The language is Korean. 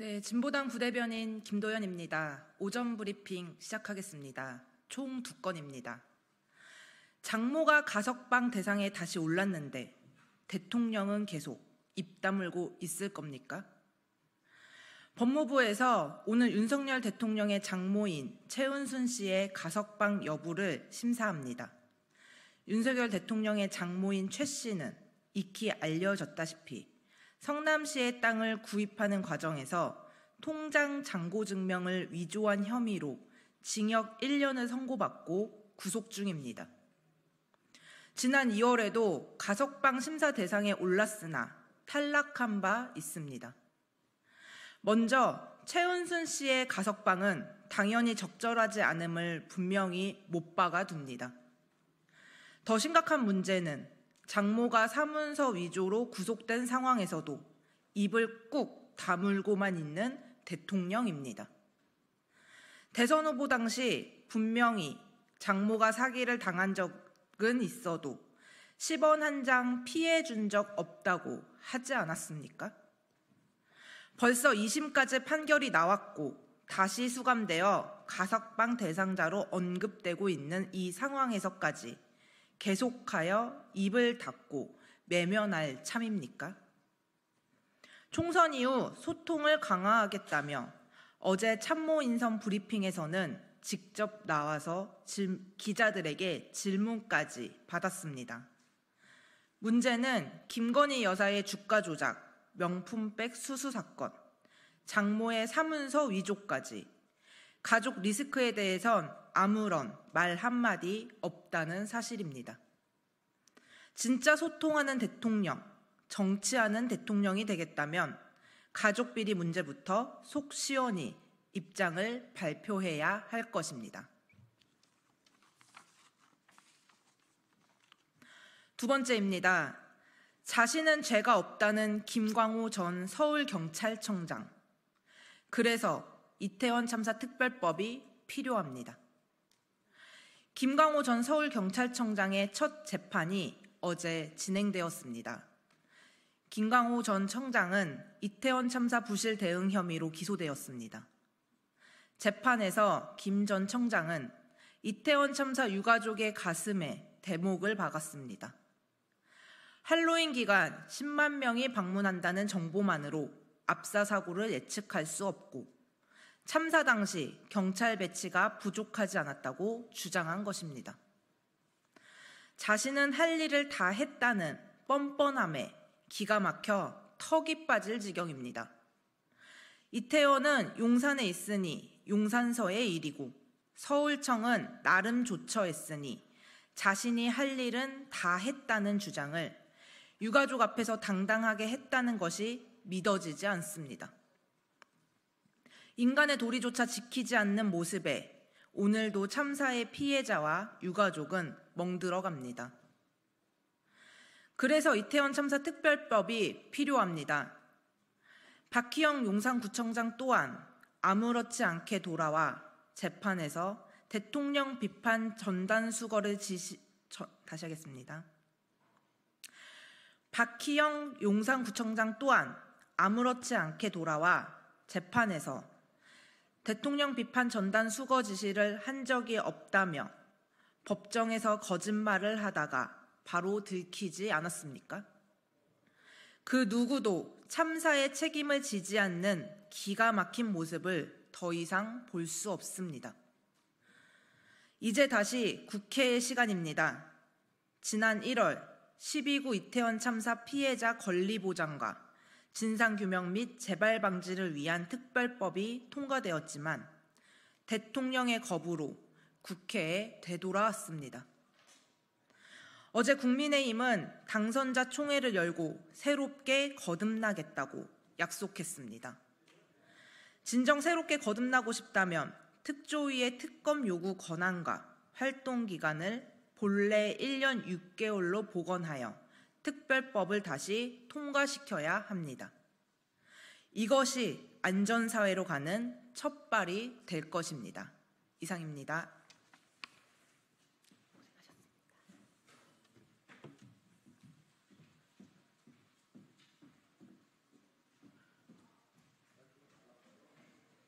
네, 진보당 부대변인 김도연입니다. 오전 브리핑 시작하겠습니다. 총 2건입니다. 장모가 가석방 대상에 다시 올랐는데 대통령은 계속 입 다물고 있을 겁니까? 법무부에서 오늘 윤석열 대통령의 장모인 최은순 씨의 가석방 여부를 심사합니다. 윤석열 대통령의 장모인 최 씨는 익히 알려졌다시피 성남시의 땅을 구입하는 과정에서 통장 잔고 증명을 위조한 혐의로 징역 1년을 선고받고 구속 중입니다. 지난 2월에도 가석방 심사 대상에 올랐으나 탈락한 바 있습니다. 먼저 최은순 씨의 가석방은 당연히 적절하지 않음을 분명히 못 박아둡니다. 더 심각한 문제는 장모가 사문서 위조로 구속된 상황에서도 입을 꾹 다물고만 있는 대통령입니다. 대선 후보 당시 분명히 장모가 사기를 당한 적은 있어도 10원 한 장 피해 준 적 없다고 하지 않았습니까? 벌써 2심까지 판결이 나왔고 다시 수감되어 가석방 대상자로 언급되고 있는 이 상황에서까지 계속하여 입을 닫고 매면할 참입니까? 총선 이후 소통을 강화하겠다며 어제 참모 인선 브리핑에서는 직접 나와서 기자들에게 질문까지 받았습니다. 문제는 김건희 여사의 주가 조작, 명품백 수수 사건, 장모의 사문서 위조까지 가족 리스크에 대해선 아무런 말 한마디 없다는 사실입니다. 진짜 소통하는 대통령, 정치하는 대통령이 되겠다면 가족 비리 문제부터 속 시원히 입장을 발표해야 할 것입니다. 두 번째입니다. 자신은 죄가 없다는 김광호 전 서울경찰청장. 그래서 이태원 참사 특별법이 필요합니다. 김광호 전 서울경찰청장의 첫 재판이 어제 진행되었습니다. 김광호 전 청장은 이태원 참사 부실 대응 혐의로 기소되었습니다. 재판에서 김 전 청장은 이태원 참사 유가족의 가슴에 대목을 박았습니다. 할로윈 기간 10만 명이 방문한다는 정보만으로 압사 사고를 예측할 수 없고 참사 당시 경찰 배치가 부족하지 않았다고 주장한 것입니다. 자신은 할 일을 다 했다는 뻔뻔함에 기가 막혀 턱이 빠질 지경입니다. 이태원은 용산에 있으니 용산서의 일이고 서울청은 나름 조처했으니 자신이 할 일은 다 했다는 주장을 유가족 앞에서 당당하게 했다는 것이 믿어지지 않습니다. 인간의 도리조차 지키지 않는 모습에 오늘도 참사의 피해자와 유가족은 멍들어갑니다. 그래서 이태원 참사 특별법이 필요합니다. 박희영 용산구청장 또한 아무렇지 않게 돌아와 재판에서 대통령 비판 전단 수거를 박희영 용산구청장 또한 아무렇지 않게 돌아와 재판에서 대통령 비판 전단 수거 지시를 한 적이 없다며 법정에서 거짓말을 하다가 바로 들키지 않았습니까? 그 누구도 참사의 책임을 지지 않는 기가 막힌 모습을 더 이상 볼 수 없습니다. 이제 다시 국회의 시간입니다. 지난 1월 12구 이태원 참사 피해자 권리 보장과 진상규명 및 재발 방지를 위한 특별법이 통과되었지만 대통령의 거부로 국회에 되돌아왔습니다. 어제 국민의힘은 당선자 총회를 열고 새롭게 거듭나겠다고 약속했습니다. 진정 새롭게 거듭나고 싶다면 특조위의 특검 요구 권한과 활동 기간을 본래 1년 6개월로 복원하여 특별법을 다시 통과시켜야 합니다. 이것이 안전사회로 가는 첫발이 될 것입니다. 이상입니다.